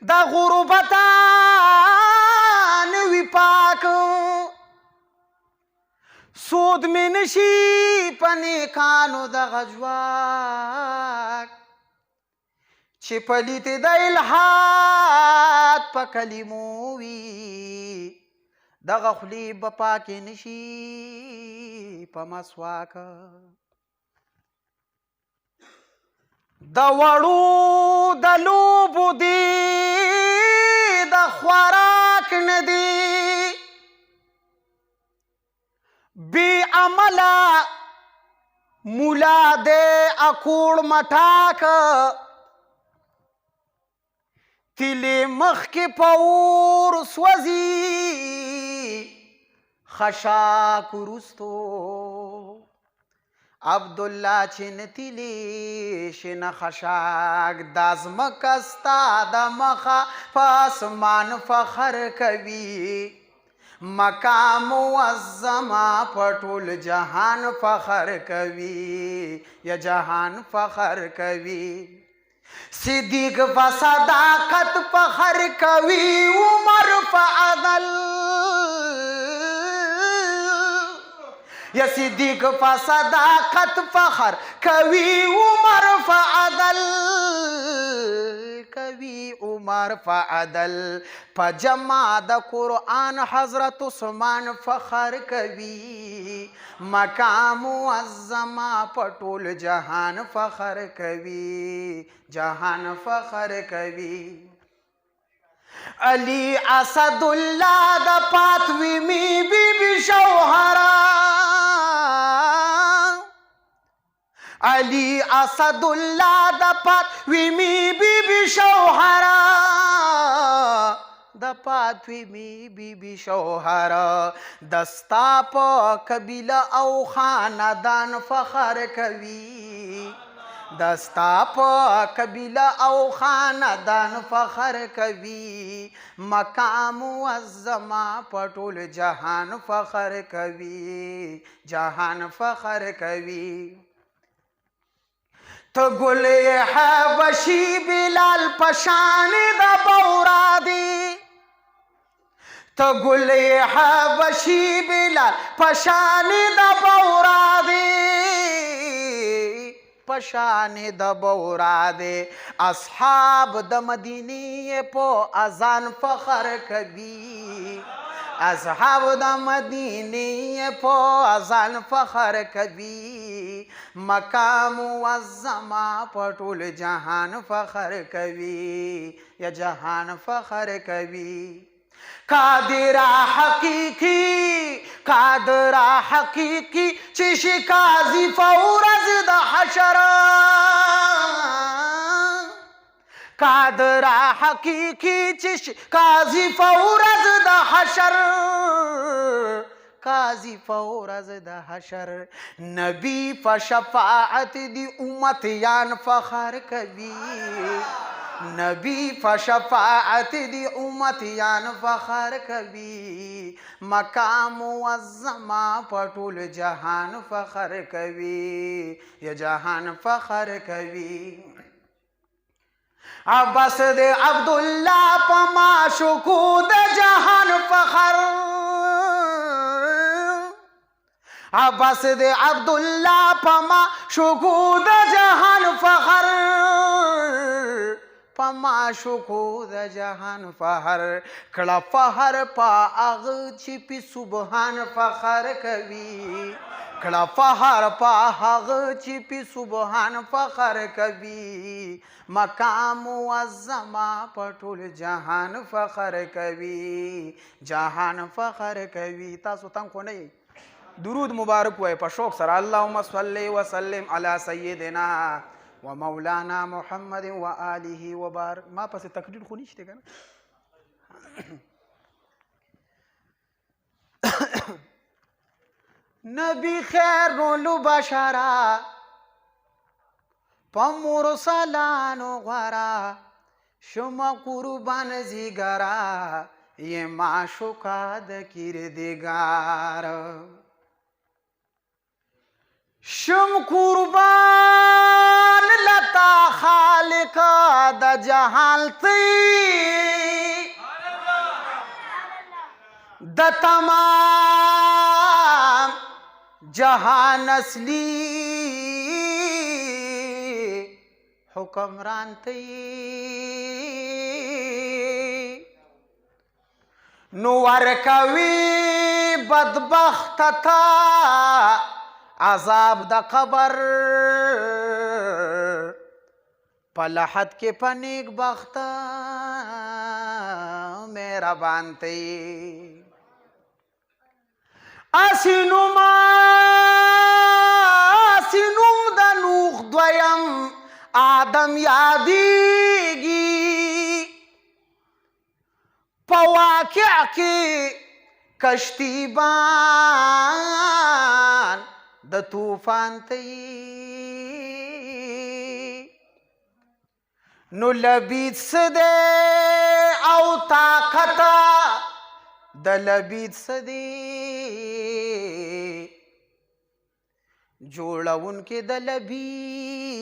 د غربتان وی پاک سود می نشي پنیکانو د غجواک چې پلیت د الحاد په کلمو وي دغه خولې به پاکې نشي په مسواک د وړو د لوبو دی د خوراک نه دی بی عمله مولا دی اکوړ مټاک تیلې مخکې په اور سوځي خشاک وروستو عبدالله چې نتیلی شنه خشاک دا ځمکه ستا د مخه په اسمان فخر کوي مکه معظمه په ټول جهان فخر کوي یا جهان فخر کوي صدیق په صداقت فخر کوي عمر په عدل یا صدیق په صداقت فخر کوي عمر فعدل کوي عمر فعدل په جمع د قرآن حضرت عثمان فخر کوي مقام معظمه په ټول جهان فخر کوي جهان فخر کوي علی اسد الله د فاطمی بی بی شوهره علی اسد الله د فاطمی بی بی شوهره د فاطمی بی بی شوهره دستا په قبیله او خاندان فخر کوي دستا په قبیله او خاندان فخر کوي مقام معظمه په ټول جهان فخر کوي جهان فخر کوي تو گل حبشی بلال پشان د بورا دی تو گل حبشی بلال پشان د بورا دی پشان د بورا دی اصحاب د مدینه په اذان فخر کوي اصحاب د مدینه په اذان فخر کوي مقام معظمه په ټول جهان فخر کوي یا جهان فخر کوي قادر حقیقی قادر حقیقی چې شي قاضي فورز د حشر قادر حقیقی چې شي قاضي فورز د حشر قاضي فورز د حشر نبی په شفاعت دی امتیان فخر کوي نبی په شفاعت دی امتیان فخر کوي مقام معظمه په ټول جهان فخر کوي یا جهان فخر کوي عباس د عبدالله په معشوقو د جهان فخر عباس د عبدالله په معشوقو د جهان فخر په معشوقو د جهان فخر کړه فخر په هغه چې په سبحان فخر کوي کړه فخر په هغه چې په سبحان فخر کوي مقام معظمه په ټول جهان فخر کوي جهان فخر کوي تاسو تم خو نه درود مبارک وای په شوق سره اللهم صل وسلم علی سیدنا و مولانا محمد و آله و بارک ما پس تقریر خو نشته کنه نبی خیر البشرا په مرسلانو غورا شما قربان زیګرا یې معشوقه د کردګار شم قربان لتا خالق د جهان تی د تمام جهان اصلی حکمران تی نو ورکوي بدبخت تا عذاب د قبر پلحد کې پنیک بخت مهربان تی اسینوم د نوح دویم آدم یادیږي په واقع کې کشتیبان د طوفان تی نو لبید سده او طاقتا د لبید سده جوړون کې د لبید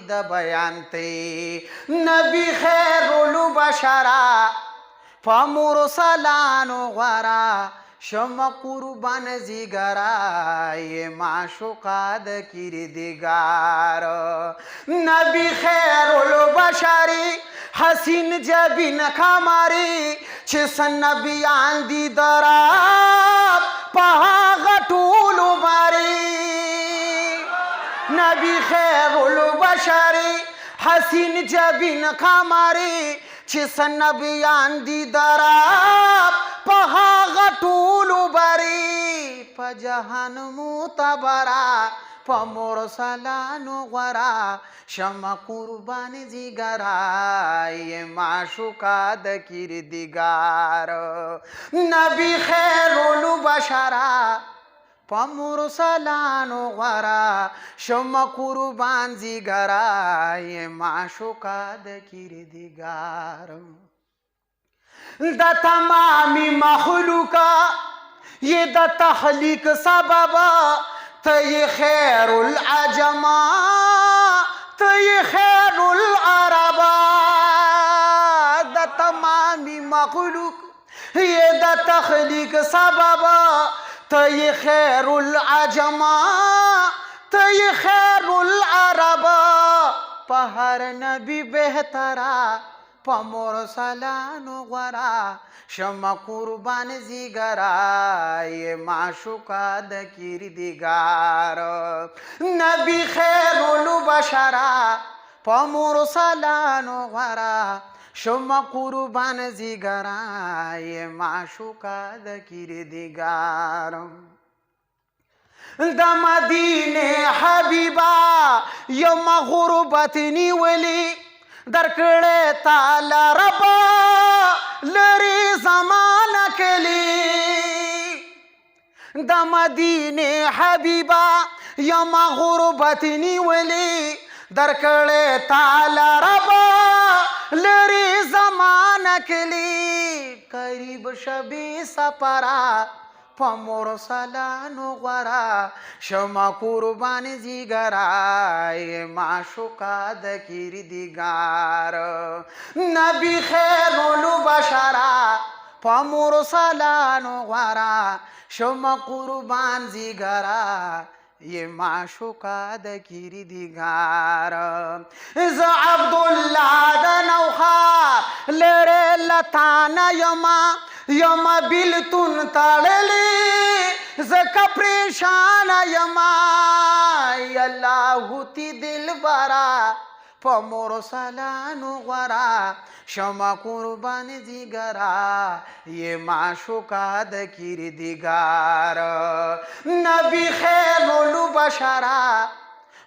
د بیان تی نبی خیر البشرا فمرسلانو غورا شم قربان زیگرای معشوقا د کردگار نبی خیر البشری حسین جبین کماری چه سن نبیان دی دراب پها غطولو باری نبی خیر البشری حسین جبین کماری چه سن نبیان دی دراب پها غطولو بری پا جهان موتبرا پا مرسلانو غورا شم قربان زیگرای معشوقا د کردگار نبی خیر البشرا پا مرسلانو غورا شم قربان زیگرای معشوقا د کردگار د تمامی مخلوقا یہ د تخلیق سبب تی خیر العجما تی خیر العربا د تمامی مخلوق یہ د تخلیق سبب تی خیر العجما تی خیر العربا پہر نبی بہترا پا مرسلانو غورا شم قربان زیگرای معشوقا د کردگار نبی خیر البشرا پا مرسلانو غورا شم قربان زیگرای معشوقا د کردگار د مدینه حبیبا یم غربت نیولی درکړې تعالی ربا لري زمانہ کلی د مدینه حبیبا یم غربت نیولی درکړې تعالی ربا لري زمانہ کلی قریب شبی سپرا فمرسلانو غورا شما قربان زیگرای معشوقا د کردگار نبی خیر البشرا فمرسلانو غورا شما قربان زیگرای معشوقا د کردگار ز عبدالله د نوخار لره لتانا یما بیلتون تړلی زکه پریشان یما الله تی دل برا په مرسلانو غورا شما قربان زیگرا یہ معشوقا د کردگار نبی خیر البشرا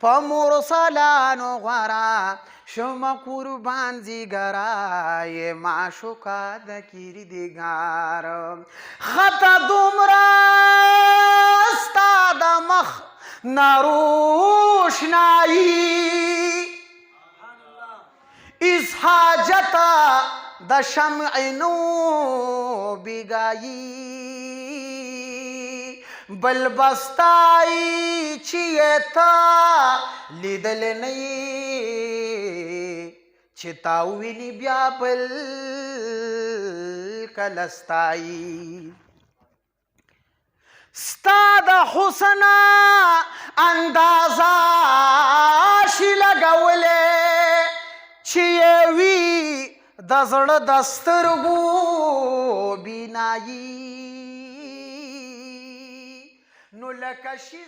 په مرسلانو غورا شما قربان زیگرای معشوقا د کردگار خطا دومره ستا د مخ نروشنایی اس حاجتا د شمع نو بگایی بل بستای چې تا لیدل نه چې تا ویني بیا بل کله ستایي ستا د حسن اندازه شي لګولې چې یې وي د زړه د سترګو بینایي نو لکه شي